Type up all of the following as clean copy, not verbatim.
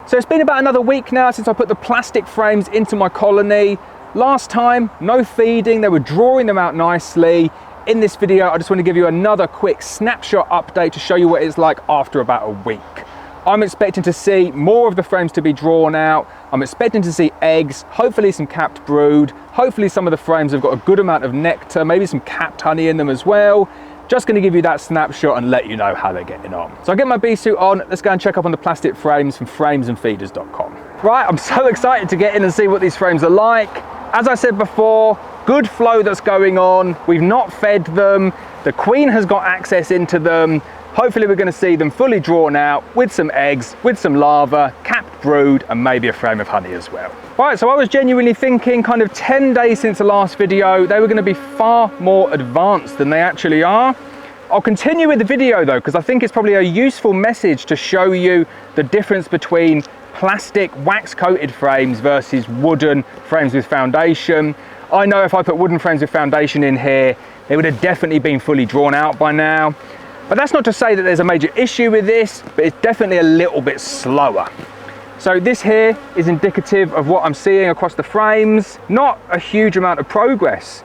So it's been about another week now since I put the plastic frames into my colony. Last time, no feeding, they were drawing them out nicely. In this video, I just want to give you another quick snapshot update to show you what it's like after about a week. I'm expecting to see more of the frames to be drawn out. I'm expecting to see eggs, hopefully some capped brood. Hopefully some of the frames have got a good amount of nectar, maybe some capped honey in them as well. Just going to give you that snapshot and let you know how they're getting on. So I'll get my bee suit on, let's go and check up on the plastic frames from framesandfeeders.com. Right, I'm so excited to get in and see what these frames are like. As I said before, good flow that's going on. We've not fed them. The queen has got access into them. Hopefully we're going to see them fully drawn out with some eggs, with some larvae, capped brood, and maybe a frame of honey as well. Right, so I was genuinely thinking kind of 10 days since the last video, they were going to be far more advanced than they actually are. I'll continue with the video though, because I think it's probably a useful message to show you the difference between plastic wax coated frames versus wooden frames with foundation. I know if I put wooden frames with foundation in here, they would have definitely been fully drawn out by now. But that's not to say that there's a major issue with this, but it's definitely a little bit slower. So this here is indicative of what I'm seeing across the frames. Not a huge amount of progress.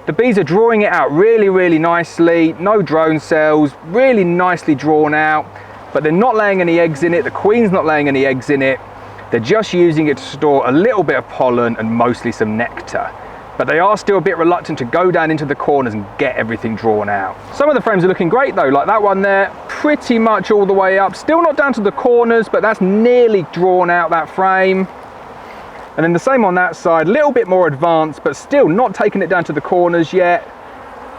The bees are drawing it out really, really nicely. No drone cells, really nicely drawn out, but they're not laying any eggs in it. The queen's not laying any eggs in it. They're just using it to store a little bit of pollen and mostly some nectar. But they are still a bit reluctant to go down into the corners and get everything drawn out. Some of the frames are looking great though, like that one there, pretty much all the way up. Still not down to the corners, but that's nearly drawn out, that frame. And then the same on that side, a little bit more advanced, but still not taking it down to the corners yet,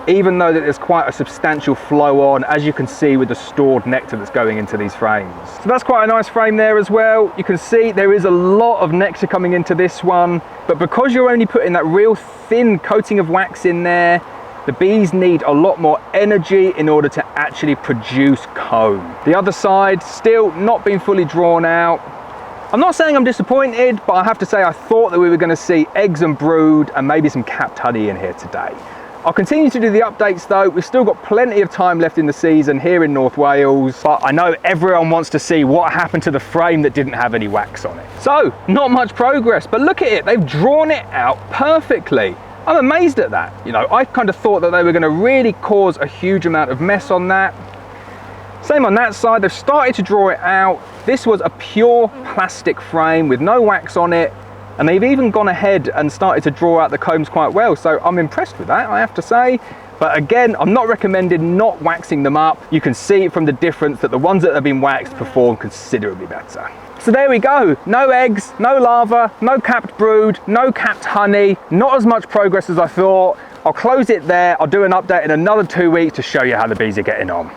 even though that there's quite a substantial flow on, as you can see with the stored nectar that's going into these frames. So that's quite a nice frame there as well. You can see there is a lot of nectar coming into this one, but because you're only putting that real thin coating of wax in there, the bees need a lot more energy in order to actually produce comb. The other side, still not being fully drawn out. I'm not saying I'm disappointed, but I have to say I thought that we were going to see eggs and brood and maybe some capped honey in here today. I'll continue to do the updates though. We've still got plenty of time left in the season here in North Wales, but I know everyone wants to see what happened to the frame that didn't have any wax on it. So, not much progress, but look at it, they've drawn it out perfectly. I'm amazed at that. You know, I kind of thought that they were going to really cause a huge amount of mess on that. Same on that side, they've started to draw it out. This was a pure plastic frame with no wax on it, and they've even gone ahead and started to draw out the combs quite well. So I'm impressed with that, I have to say. But again, I'm not recommending not waxing them up. You can see from the difference that the ones that have been waxed perform considerably better. So there we go, no eggs, no larvae, no capped brood, no capped honey, not as much progress as I thought. I'll close it there. I'll do an update in another 2 weeks to show you how the bees are getting on.